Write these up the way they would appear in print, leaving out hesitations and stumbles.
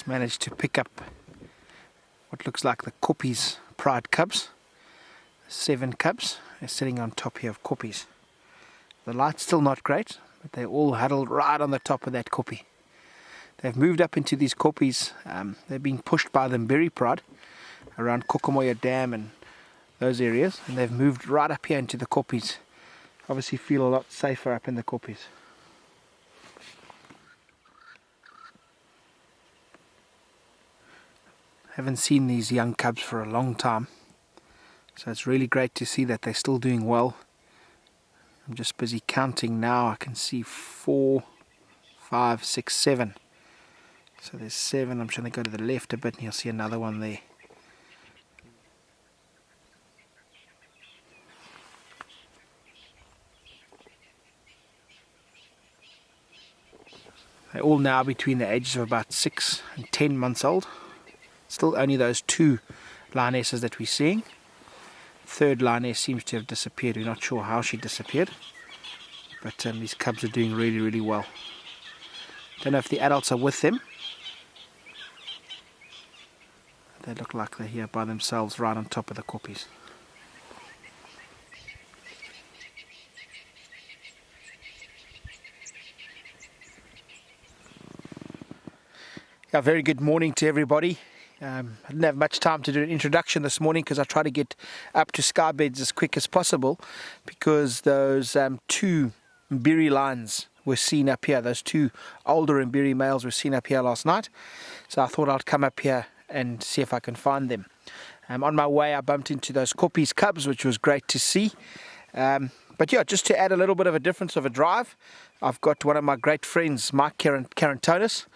Just managed to pick up what looks like the Koppies pride cubs. 7 cubs are sitting on top here of Koppies. The light's still not great, but they're all huddled right on the top of that Koppie. They've moved up into these Koppies. They're being pushed by the Mbiri pride around Kokomoya Dam and those areas, and they've moved right up here into the Koppies. Obviously feel a lot safer up in the Koppies. Haven't seen these young cubs for a long time, so it's really great to see that they're still doing well. I'm just busy counting now. I can see 4, 5, 6, 7. So there's 7. I'm trying to go to the left a bit and you'll see another one there. They're all now between the ages of about 6 and 10 months old. Still only those 2 lionesses that we're seeing. Third lioness seems to have disappeared. We're not sure how she disappeared, but these cubs are doing really well. Don't know if the adults are with them. They look like they're here by themselves right on top of the Koppies. Yeah, very good morning to everybody. I didn't have much time to do an introduction this morning because I tried to get up to sky beds as quick as possible, because those 2 Mbiri lions were seen up here. Those 2 older Mbiri males were seen up here last night, so I thought I'd come up here and see if I can find them. On my way I bumped into those Koppies cubs, which was great to see. But yeah, just to add a little bit of a difference of a drive, I've got one of my great friends, Mike Carantonis.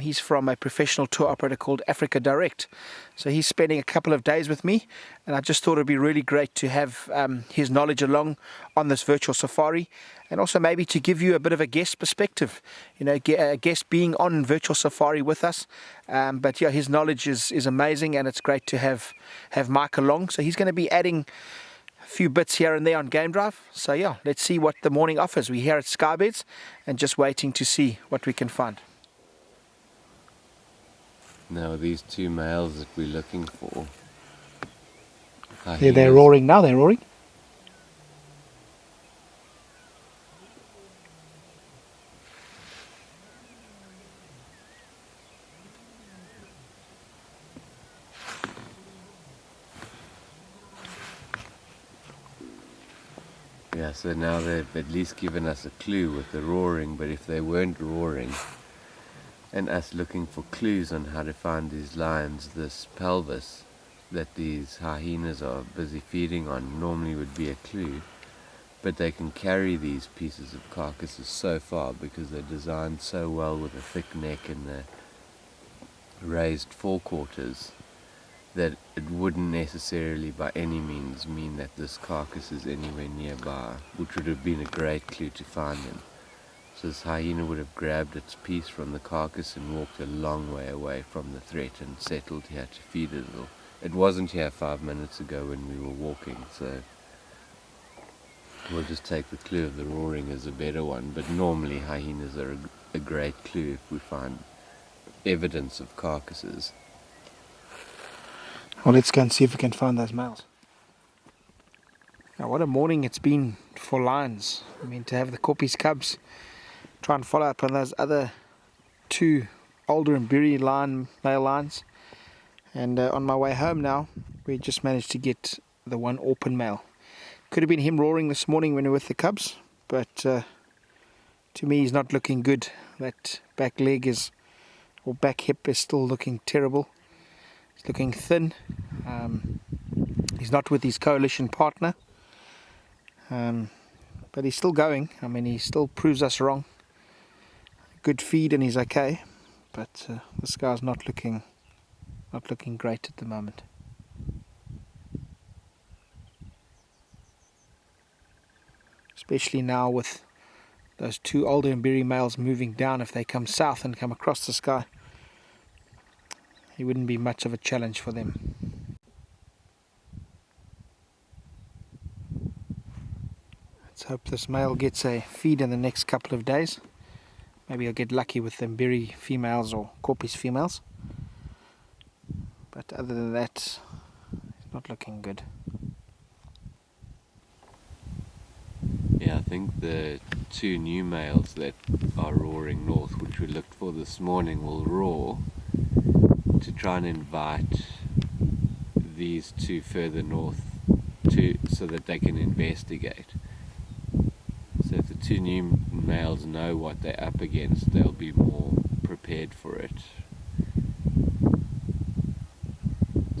He's from a professional tour operator called Africa Direct. So he's spending a couple of days with me, and I just thought it'd be really great to have his knowledge along on this virtual safari, and also maybe to give you a bit of a guest perspective, you know, a guest being on virtual safari with us. But yeah, his knowledge is amazing, and it's great to have Mike along. So he's going to be adding a few bits here and there on Game Drive. So yeah, let's see what the morning offers. We're here at Skybeds and just waiting to see what we can find. Now these 2 males that we're looking for. Yeah, they're roaring now, they're roaring. Yeah, so now they've at least given us a clue with the roaring, but if they weren't roaring, and us looking for clues on how to find these lions, this pelvis that these hyenas are busy feeding on normally would be a clue, but they can carry these pieces of carcasses so far because they're designed so well with a thick neck and the raised forequarters that it wouldn't necessarily by any means mean that this carcass is anywhere nearby, which would have been a great clue to find them. So this hyena would have grabbed its piece from the carcass and walked a long way away from the threat and settled here to feed it. It wasn't here 5 minutes ago when we were walking, so we'll just take the clue of the roaring as a better one. But normally hyenas are a great clue if we find evidence of carcasses. Well, let's go and see if we can find those males. Now, what a morning it's been for lions. I mean, to have the Koppies cubs try and follow up on those other 2 older Mbiri male lions. And on my way home now, we just managed to get the 1 Orpen male. Could have been him roaring this morning when we were with the cubs, but to me he's not looking good. That back leg or back hip is still looking terrible. He's looking thin. He's not with his coalition partner, but he's still going. I mean, he still proves us wrong. Good feed and he's okay, but this guy's not looking great at the moment. Especially now with those 2 older Mbiri males moving down. If they come south and come across the sky, it wouldn't be much of a challenge for them. Let's hope this male gets a feed in the next couple of days. Maybe I'll get lucky with the Mbiri females or Koppies females. but other than that, it's not looking good. Yeah, I think the two new males that are roaring north, which we looked for this morning, will roar to try and invite these two further north so that they can investigate. So if the two new males know what they're up against, they'll be more prepared for it.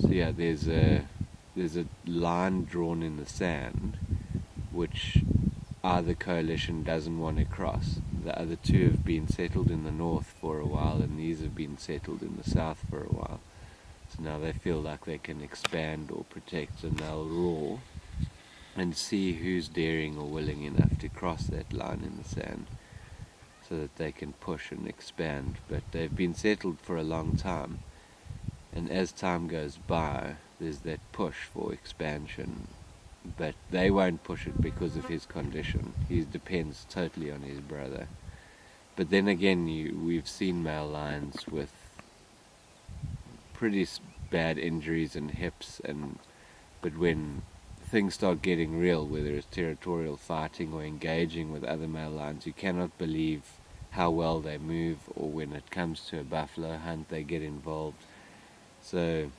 So yeah, there's a line drawn in the sand which either coalition doesn't want to cross. The other two have been settled in the north for a while, and these have been settled in the south for a while. So now they feel like they can expand or protect, and they'll roar and see who's daring or willing enough to cross that line in the sand so that they can push and expand. But they've been settled for a long time, and as time goes by, there's that push for expansion. But they won't push it because of his condition. He depends totally on his brother. But then again, we've seen male lions with pretty bad injuries and hips, but when things start getting real, whether it's territorial fighting or engaging with other male lions, you cannot believe how well they move, or when it comes to a buffalo hunt, they get involved. So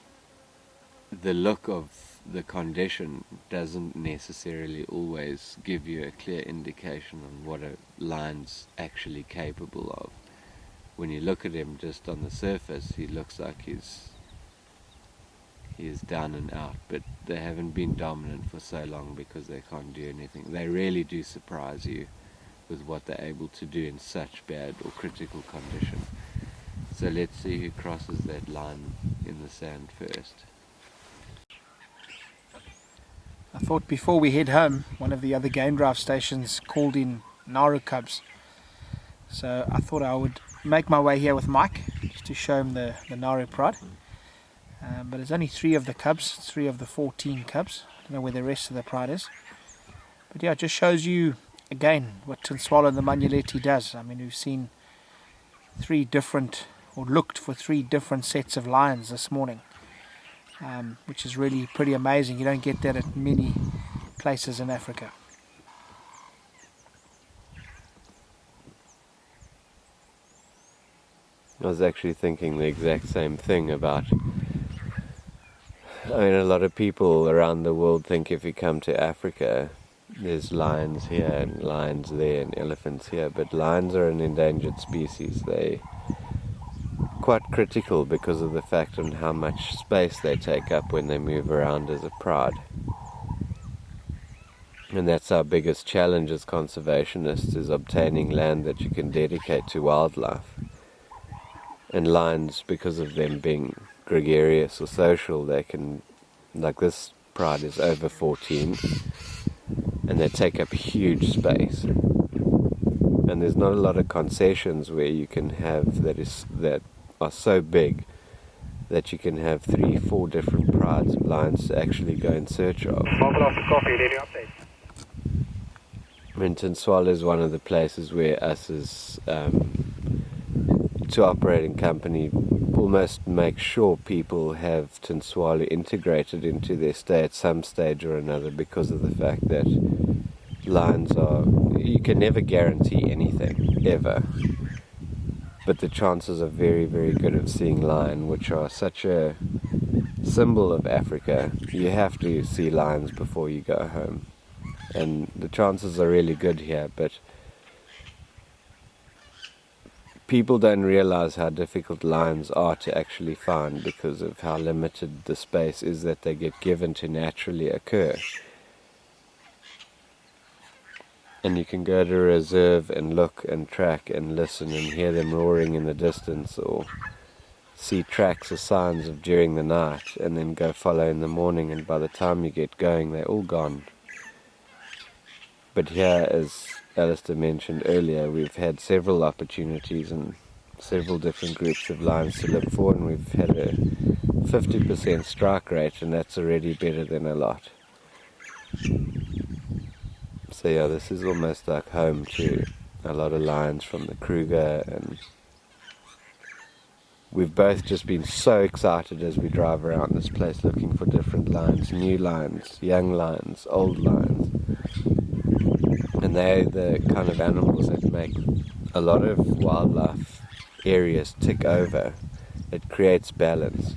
the look of the condition doesn't necessarily always give you a clear indication on what a lion's actually capable of. When you look at him just on the surface, he looks like he is down and out, but they haven't been dominant for so long because they can't do anything. They really do surprise you with what they're able to do in such bad or critical condition. So let's see who crosses that line in the sand first. I thought before we head home, one of the other game drive stations called in Naru cubs. So I thought I would make my way here with Mike just to show him the Naru pride. But there's only 3 of the cubs, 3 of the 14 cubs. I don't know where the rest of the pride is. But yeah, it just shows you again what Tinswalo and the Manyeleti does. I mean, we've seen 3 different, or looked for 3 different sets of lions this morning, which is really pretty amazing. You don't get that at many places in Africa. I was actually thinking the exact same thing about, I mean, a lot of people around the world think if you come to Africa, there's lions here and lions there and elephants here, but lions are an endangered species. They're quite critical because of the fact on how much space they take up when they move around as a pride. And that's our biggest challenge as conservationists, is obtaining land that you can dedicate to wildlife. And lions, because of them being gregarious or social, they can, like this pride is over 14, and they take up huge space. And there's not a lot of concessions where you can have that are so big that you can have 3-4 different prides of lions to actually go in search of. Tinswalo is one of the places where us as to operating company almost make sure people have Tinswalo integrated into their stay at some stage or another, because of the fact that lions are, you can never guarantee anything, ever. But the chances are very, very good of seeing lion, which are such a symbol of Africa. You have to see lions before you go home. And the chances are really good here, but people don't realize how difficult lions are to actually find because of how limited the space is that they get given to naturally occur. And you can go to a reserve and look and track and listen and hear them roaring in the distance, or see tracks or signs of during the night, and then go follow in the morning, and by the time you get going they're all gone. But here, as Alistair mentioned earlier, we've had several opportunities and several different groups of lions to look for, and we've had a 50% strike rate, and that's already better than a lot. So yeah, this is almost like home to a lot of lions from the Kruger and we've both just been so excited as we drive around this place looking for different lions, new lions, young lions, old lions. And they're the kind of animals that make a lot of wildlife areas tick over. It creates balance.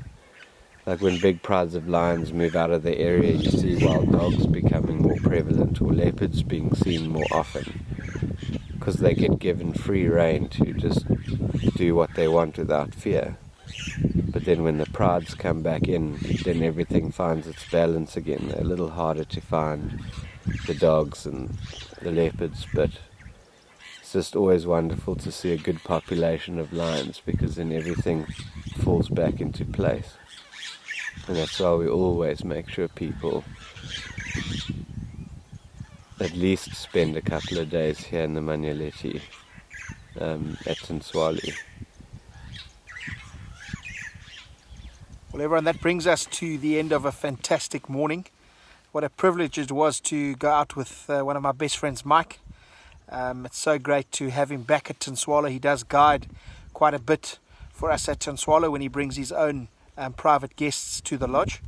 Like when big prides of lions move out of the area, you see wild dogs becoming more prevalent or leopards being seen more often, because they get given free rein to just do what they want without fear. But then when the prides come back in, then everything finds its balance again. They're a little harder to find, the dogs and the leopards, but it's just always wonderful to see a good population of lions, because then everything falls back into place. And that's why we always make sure people at least spend a couple of days here in the Manyeleti at Tswali. Well, everyone, that brings us to the end of a fantastic morning. What a privilege it was to go out with one of my best friends, Mike. It's so great to have him back at Tswali. He does guide quite a bit for us at Tswali when he brings his own private guests to the lodge.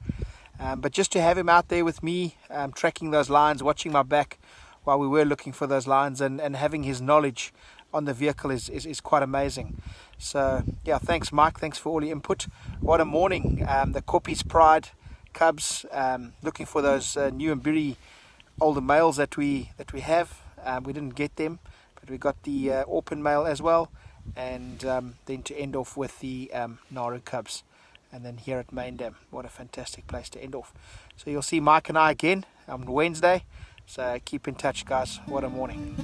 But just to have him out there with me, tracking those lions, watching my back while we were looking for those lions, and having his knowledge on the vehicle is quite amazing. So yeah, thanks Mike, thanks for all your input. What a morning. The Koppies Pride cubs, looking for those new and very older males that we have. We didn't get them, but we got the Orpen male as well, and then to end off with the Naru cubs. And then here at Main Dam, what a fantastic place to end off. So you'll see Mike and I again on Wednesday. So keep in touch, guys. What a morning.